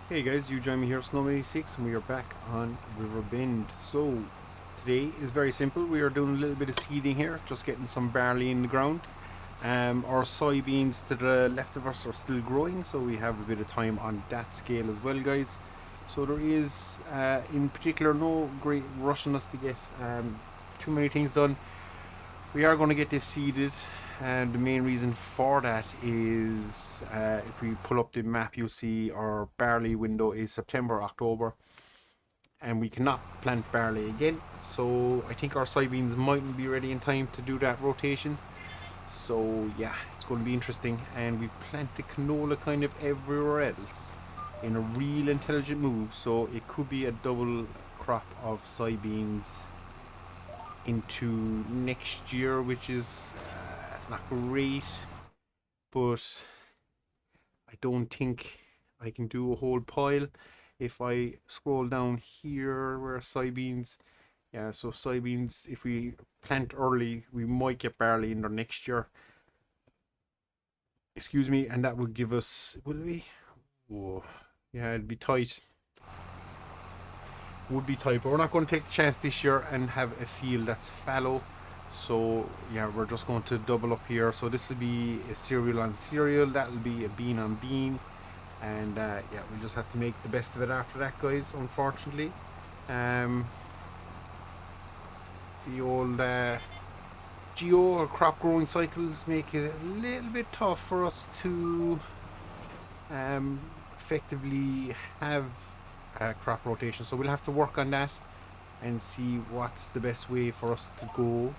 Hey guys, you join me here, Snowman86, and we are back on Riverbend. So, today is very simple. We are doing a little bit of seeding here, just getting some barley in the ground. Our soybeans to the left of us are still growing, so we have a bit of time on that scale as well, guys. So there is, in particular, no great rush on us to get too many things done. We are going to get this seeded, and the main reason for that is if we pull up the map, you'll see our barley window is September, October, and we cannot plant barley again. So I think our soybeans mightn't be ready in time to do that rotation. So yeah, it's going to be interesting, and we've planted canola kind of everywhere else in a real intelligent move. So it could be a double crop of soybeans into next year, which is it's not great, but I don't think I can do a whole pile. If I scroll down here where soybeans, yeah, so soybeans, if we plant early, we might get barley in there next year. Excuse me, and that would give us, will we? Whoa, yeah, it'd be tight. Would be tight, but we're not going to take the chance this year and have a field that's fallow. So yeah, we're just going to double up here. So this will be a cereal on cereal, that'll be a bean on bean, and yeah, we just have to make the best of it after that, guys, unfortunately. The old geo or crop growing cycles make it a little bit tough for us to effectively have crop rotation, so we'll have to work on that and see what's the best way for us to go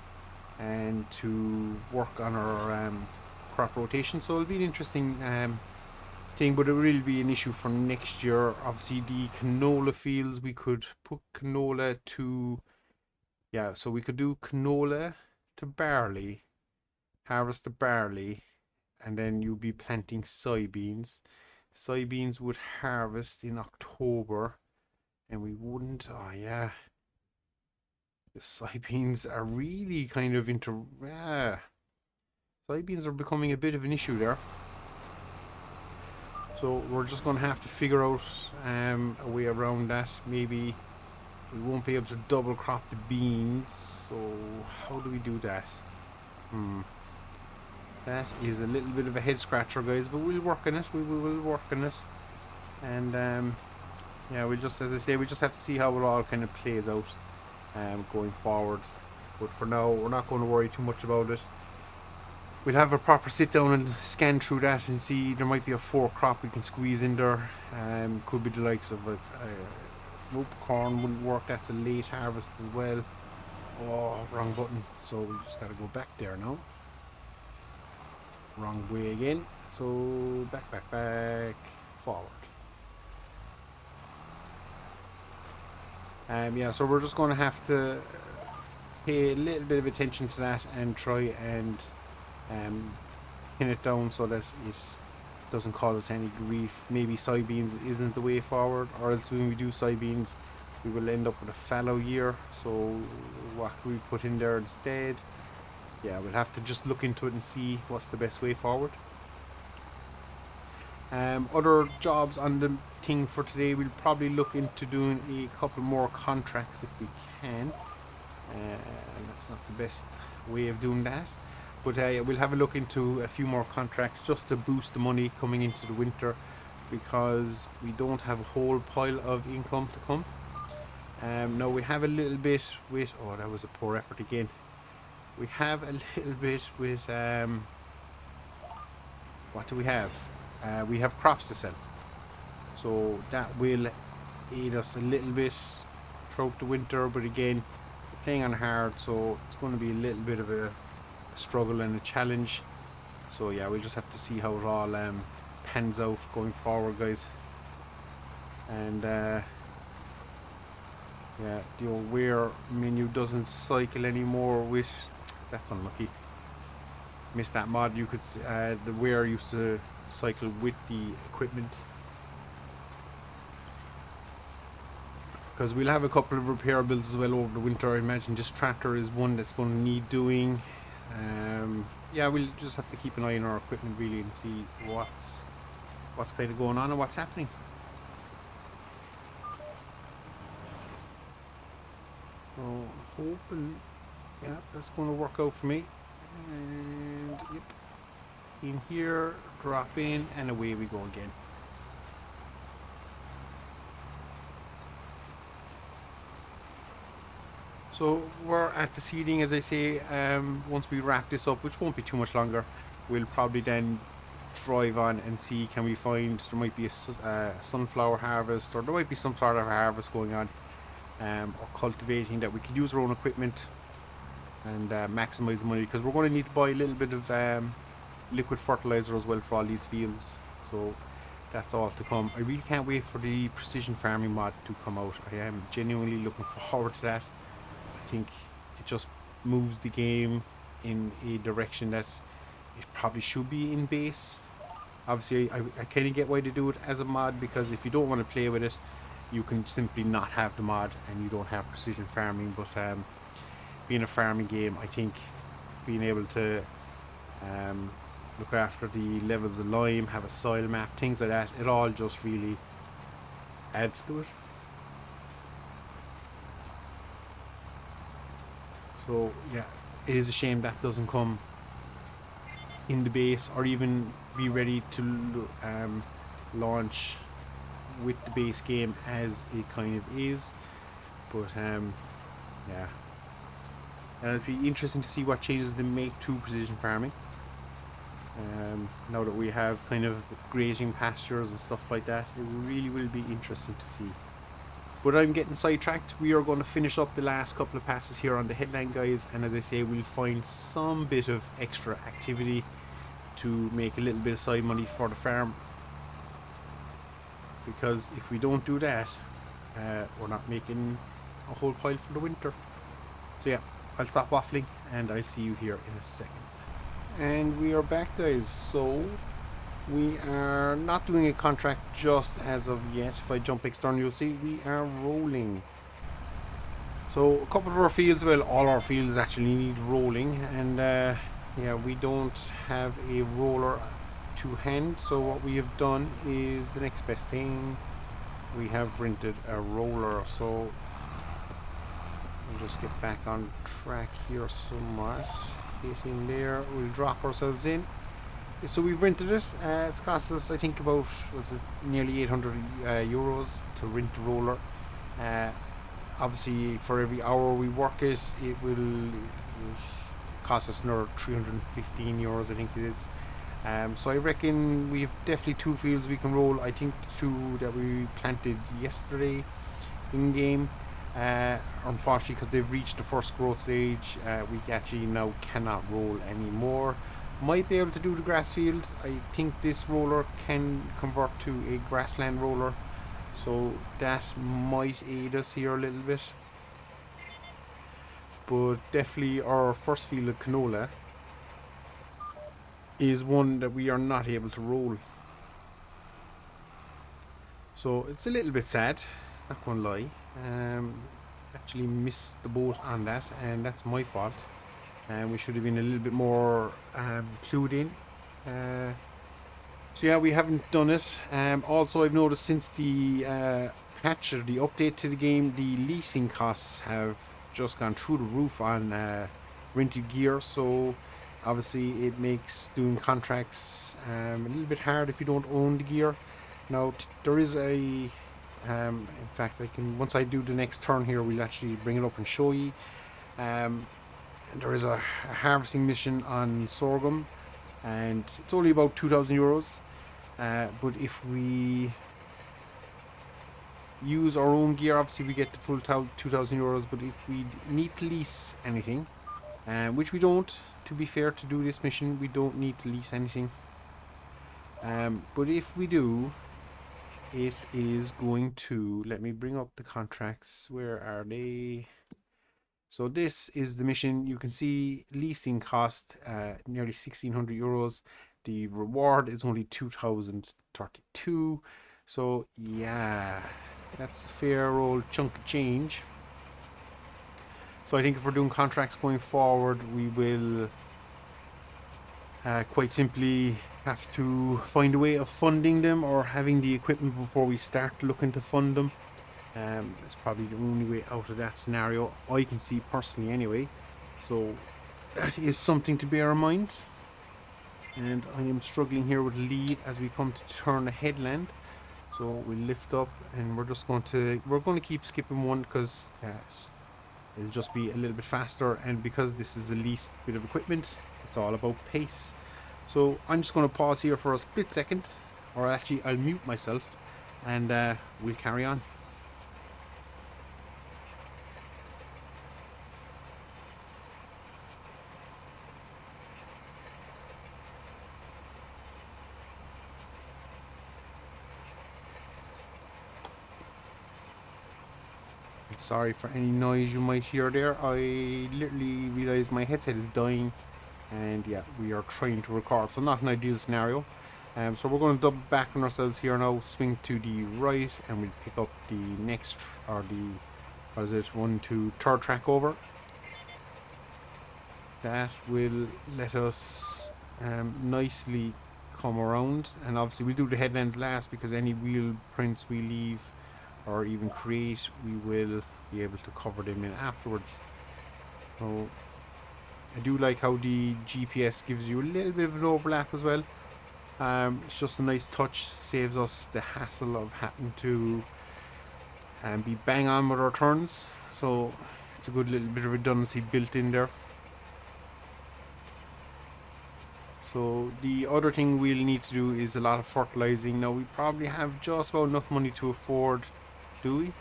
and to work on our crop rotation. So it'll be an interesting thing, but it will really be an issue for next year. Obviously the canola fields, we could put canola to, yeah, so we could do canola to barley, harvest the barley, and then you'll be planting soybeans. Soybeans would harvest in October, and we wouldn't, oh yeah, the soybeans are really kind of into, soybeans are becoming a bit of an issue there. So we're just going to have to figure out a way around that. Maybe we won't be able to double crop the beans. So how do we do that? That is a little bit of a head scratcher, guys, but we'll work on it. We will work on it. And yeah, we just, as I say, we just have to see how it all kind of plays out going forward. But for now, we're not going to worry too much about it. We'll have a proper sit down and scan through that and see. There might be a 4 crop we can squeeze in there. Could be the likes of nope, corn wouldn't work. That's a late harvest as well. Oh, wrong button. So we just got to go back there now. Wrong way again. So back, forward. Yeah, so we're just going to have to pay a little bit of attention to that and try and pin it down so that it doesn't cause us any grief. Maybe soybeans isn't the way forward, or else when we do soybeans we will end up with a fallow year. So what can we put in there instead? Yeah, we'll have to just look into it and see what's the best way forward. Other jobs on the thing for today, we'll probably look into doing a couple more contracts if we can. And that's not the best way of doing that, but we'll have a look into a few more contracts just to boost the money coming into the winter, because we don't have a whole pile of income to come. Now we have a little bit with, oh, that was a poor effort again. We have a little bit with what do we have? We have crops to sell, so that will aid us a little bit throughout the winter, but again, we're playing on hard, so it's going to be a little bit of a struggle and a challenge. So yeah, we'll just have to see how it all pans out going forward, guys. And yeah, the old where menu doesn't cycle anymore with, that's unlucky. Missed that mod. You could the where used to cycle with the equipment, because we'll have a couple of repair builds as well over the winter. I imagine this tractor is one that's going to need doing. Yeah, we'll just have to keep an eye on our equipment really and see what's kind of going on and what's happening. So hoping, yeah, that's going to work out for me. And yep, in here, drop in, and away we go again. So we're at the seeding, as I say. Once we wrap this up, which won't be too much longer, we'll probably then drive on and see, can we find, there might be a sunflower harvest, or there might be some sort of harvest going on, or cultivating, that we could use our own equipment and maximize the money, because we're going to need to buy a little bit of liquid fertilizer as well for all these fields. So that's all to come. I really can't wait for the precision farming mod to come out. I am genuinely looking forward to that. I think it just moves the game in a direction that it probably should be in base. Obviously, I kind of get why they do it as a mod, because if you don't want to play with it, you can simply not have the mod and you don't have precision farming. But being a farming game, I think being able to look after the levels of lime, have a soil map, things like that, it all just really adds to it. So yeah, it is a shame that doesn't come in the base, or even be ready to launch with the base game as it kind of is. But yeah, and it'll be interesting to see what changes they make to precision farming. Now that we have kind of grazing pastures and stuff like that, it really will be interesting to see. But I'm getting sidetracked. We are going to finish up the last couple of passes here on the headland, guys, and as I say, we'll find some bit of extra activity to make a little bit of side money for the farm, because if we don't do that, we're not making a whole pile for the winter. So yeah, I'll stop waffling and I'll see you here in a second. And we are back, guys. So we are not doing a contract just as of yet. If I jump external, you'll see we are rolling. So a couple of our fields, well, all our fields actually need rolling, and yeah, we don't have a roller to hand. So what we have done is the next best thing. We have rented a roller. So we'll just get back on track here somewhat. Get in there, we'll drop ourselves in. So we've rented it. It's cost us, I think, about, was it, nearly 800 euros to rent the roller. Obviously, for every hour we work it, it will cost us another 315 euros, I think it is. So I reckon we've definitely 2 fields we can roll. I think the 2 that we planted yesterday in game, unfortunately, because they've reached the first growth stage, we actually now cannot roll anymore. Might be able to do the grass field. I think this roller can convert to a grassland roller, so that might aid us here a little bit. But definitely our first field of canola is one that we are not able to roll. So it's a little bit sad, not gonna lie. Actually missed the boat on that, and that's my fault. And we should have been a little bit more clued in. So yeah, we haven't done it. Also, I've noticed since the patch or the update to the game, the leasing costs have just gone through the roof on rented gear. So obviously, it makes doing contracts a little bit hard if you don't own the gear. Now there is a, in fact, I can, once I do the next turn here, we'll actually bring it up and show you. There is a harvesting mission on sorghum, and it's only about 2,000 euros. But if we use our own gear, obviously we get the full 2,000 euros. But if we need to lease anything, which we don't, to be fair, to do this mission, we don't need to lease anything. But if we do, it is going to, let me bring up the contracts. Where are they? So this is the mission. You can see leasing cost nearly 1,600 euros. The reward is only 2,032. So yeah, that's a fair old chunk of change. So I think if we're doing contracts going forward, we will quite simply have to find a way of funding them, or having the equipment before we start looking to fund them. It's probably the only way out of that scenario I can see personally anyway. So that is something to bear in mind. And I am struggling here with lead as we come to turn the headland. So we lift up and we're going to keep skipping one because it'll just be a little bit faster, and because this is the least bit of equipment, it's all about pace. So I'm just going to pause here for a split second, or actually I'll mute myself and we'll carry on. Sorry for any noise you might hear there. I literally realized my headset is dying, and yeah, we are trying to record, so not an ideal scenario. So we're going to double back on ourselves here now, swing to the right, and we'll pick up the next, or the, what is it, third track over. That will let us nicely come around, and obviously we'll do the headlands last because any wheel prints we leave or even create, we will be able to cover them in afterwards. So I do like how the GPS gives you a little bit of an overlap as well. It's just a nice touch, saves us the hassle of having to be bang on with our turns. So it's a good little bit of redundancy built in there. So the other thing we'll need to do is a lot of fertilizing. Now we probably have just about enough money to afford, do we?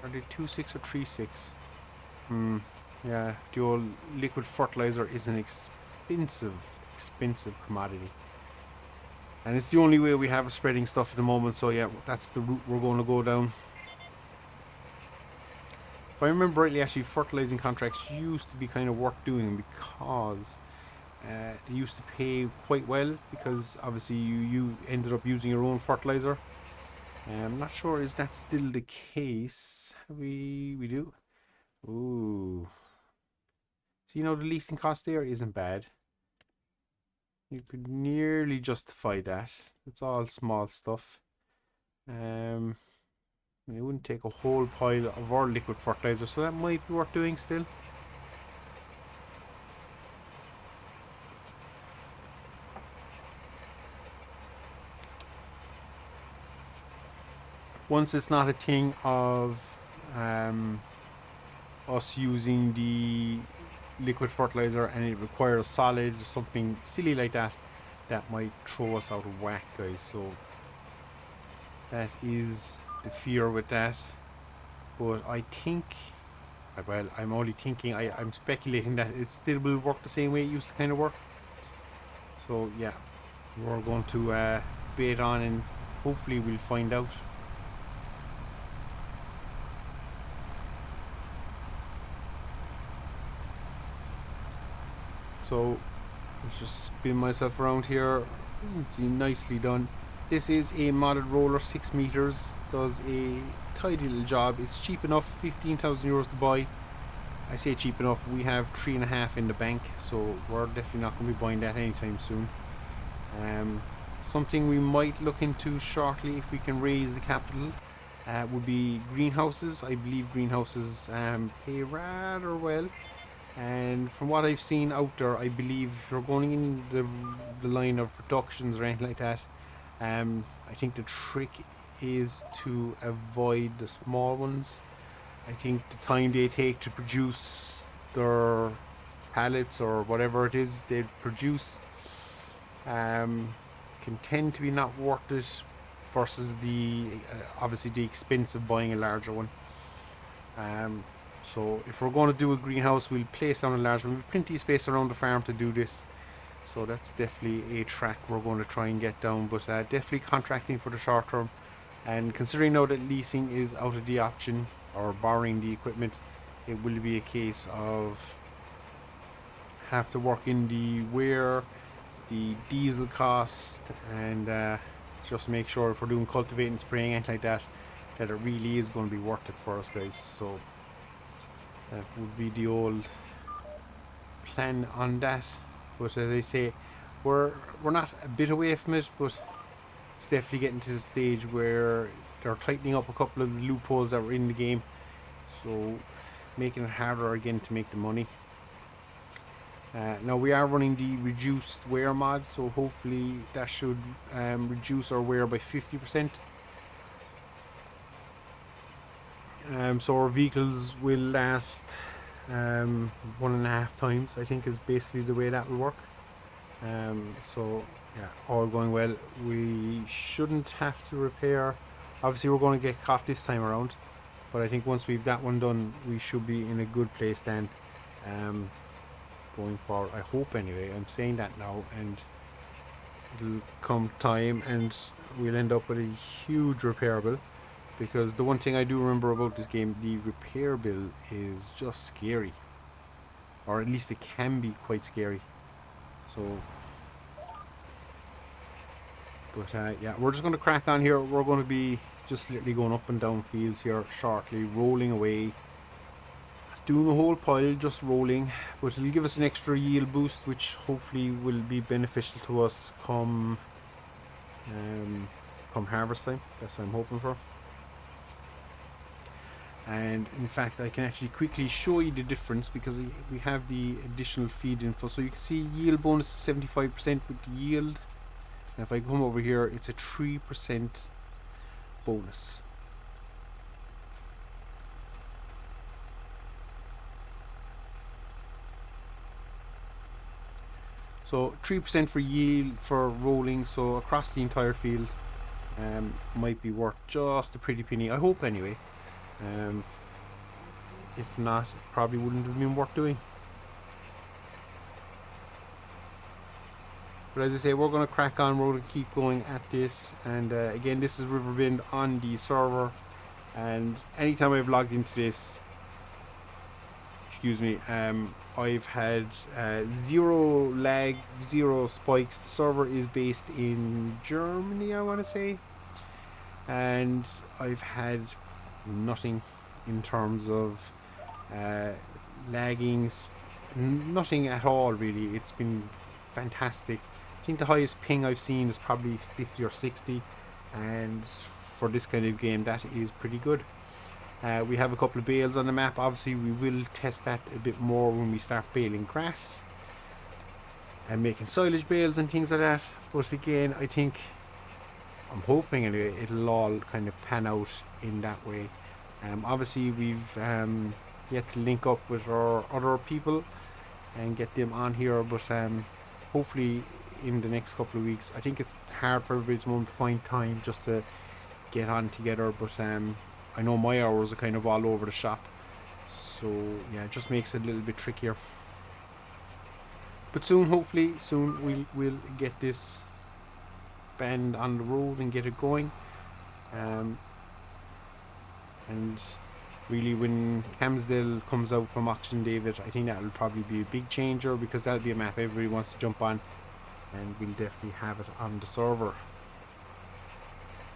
Are they 2.6 or 3.6? Yeah, the old liquid fertilizer is an expensive commodity. And it's the only way we have of spreading stuff at the moment, so yeah, that's the route we're going to go down. If I remember rightly, actually, fertilizing contracts used to be kind of worth doing because they used to pay quite well, because obviously you ended up using your own fertilizer. I'm not sure is that still the case. We do. Ooh. So the leasing cost there isn't bad. You could nearly justify that. It's all small stuff. It wouldn't take a whole pile of our liquid fertilizer, so that might be worth doing still. Once it's not a thing of us using the liquid fertilizer and it requires solid or something silly like that, that might throw us out of whack, guys. So that is the fear with that. But I think, well, I'm only thinking, I'm speculating that it still will work the same way it used to kind of work. So yeah, we're going to bait on and hopefully we'll find out. So let's just spin myself around here. It's nicely done. This is a modded roller, 6 meters, does a tidy little job. It's cheap enough, 15,000 euros to buy. I say cheap enough, we have 3.5 in the bank, so we're definitely not going to be buying that anytime soon. Something we might look into shortly if we can raise the capital would be greenhouses. I believe greenhouses pay rather well, and from what I've seen out there, I believe if you're going in the line of productions or anything like that, I think the trick is to avoid the small ones. I think the time they take to produce their pallets or whatever it is they produce can tend to be not worth it versus the obviously the expense of buying a larger one. So if we're going to do a greenhouse, we'll place down a large one. We've plenty of space around the farm to do this, so that's definitely a track we're going to try and get down. But definitely contracting for the short term, and considering now that leasing is out of the option or borrowing the equipment, it will be a case of have to work in the wear, the diesel cost, and just make sure if we're doing cultivating, spraying, anything like that, that it really is going to be worth it for us, guys. So that would be the old plan on that. But as I say, we're not a bit away from it, but it's definitely getting to the stage where they're tightening up a couple of loopholes that were in the game, so making it harder again to make the money. Now we are running the reduced wear mod, so hopefully that should reduce our wear by 50%. So our vehicles will last 1.5 times, I think, is basically the way that will work. So yeah, all going well. We shouldn't have to repair. Obviously we're going to get caught this time around, but I think once we've that one done, we should be in a good place then, going forward. I hope anyway. I'm saying that now, and it'll come time and we'll end up with a huge repair bill, because the one thing I do remember about this game, the repair bill is just scary, or at least it can be quite scary. So but yeah, we're just going to crack on here. We're going to be just literally going up and down fields here shortly, rolling away, doing a whole pile, just rolling, but it'll give us an extra yield boost, which hopefully will be beneficial to us come harvest time. That's what I'm hoping for. And in fact, I can actually quickly show you the difference, because we have the additional feed info. So you can see yield bonus is 75% with the yield. And if I come over here, it's a 3% bonus. So 3% for yield for rolling, so across the entire field, might be worth just a pretty penny, I hope anyway. If not, it probably wouldn't have been worth doing. But as I say, we're going to crack on, we're going to keep going at this. And again, this is Riverbend on the server, and anytime I've logged into this, excuse me, I've had 0 lag, 0 spikes. The server is based in Germany, I want to say, and I've had nothing in terms of laggings, nothing at all really. It's been fantastic. I think the highest ping I've seen is probably 50 or 60, and for this kind of game that is pretty good. We have a couple of bales on the map. Obviously we will test that a bit more when we start baling grass and making silage bales and things like that, but again, I think, I'm hoping anyway, it'll all kind of pan out in that way. Obviously we've yet to link up with our other people and get them on here, but hopefully in the next couple of weeks. I think it's hard for everybody at the moment to find time just to get on together, but I know my hours are kind of all over the shop, so yeah, it just makes it a little bit trickier. But soon, hopefully soon, we'll get this band on the road and get it going. And really, when Camsdale comes out from Auction David, I think that will probably be a big changer, because that'll be a map everybody wants to jump on, and we'll definitely have it on the server.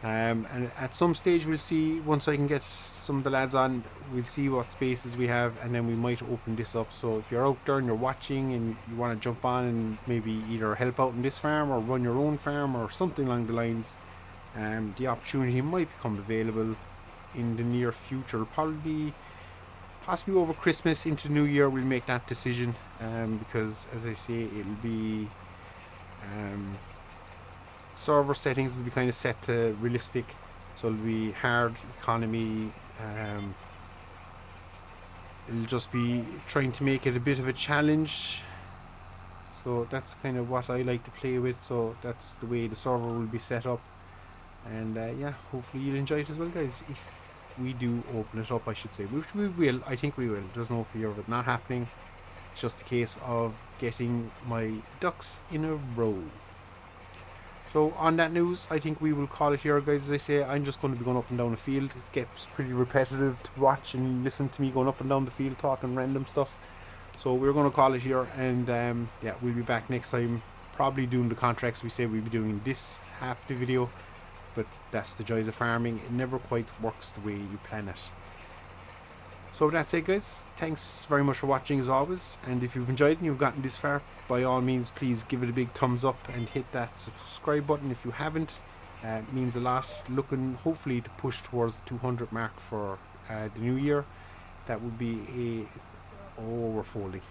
And at some stage we'll see, once I can get some of the lads on, we'll see what spaces we have, and then we might open this up. So if you're out there and you're watching and you want to jump on and maybe either help out in this farm or run your own farm or something along the lines, the opportunity might become available in the near future. Probably possibly over Christmas into New Year we'll make that decision, because as I say, it'll be server settings will be kind of set to realistic, so it'll be hard economy. It'll just be trying to make it a bit of a challenge, so that's kind of what I like to play with. So that's the way the server will be set up, and yeah, hopefully you'll enjoy it as well, guys, if we do open it up, I should say, which we will. I think we will. There's no fear of it not happening. It's just a case of getting my ducks in a row. So on that news, I think we will call it here, guys. As I say, I'm just going to be going up and down the field. It gets pretty repetitive to watch and listen to me going up and down the field talking random stuff. So we're going to call it here, and yeah, we'll be back next time, probably doing the contracts we said we'll be doing in this half the video. But that's the joys of farming. It never quite works the way you plan it. So that's it, guys. Thanks very much for watching as always, and if you've enjoyed and you've gotten this far, by all means please give it a big thumbs up and hit that subscribe button if you haven't, Means a lot. Looking hopefully to push towards the 200 mark for the new year. That would be we're folding.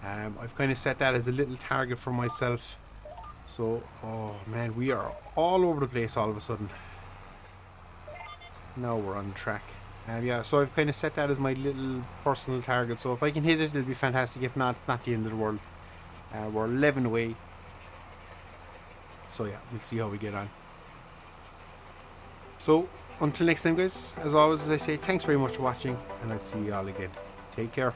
I've kind of set that as a little target for myself. So, oh man, we are all over the place all of a sudden. Now we're on track. Yeah, so I've kind of set that as my little personal target. So if I can hit it, it'll be fantastic. If not, it's not the end of the world. We're 11 away. So yeah, we'll see how we get on. So until next time, guys, as always, as I say, thanks very much for watching, and I'll see you all again. Take care.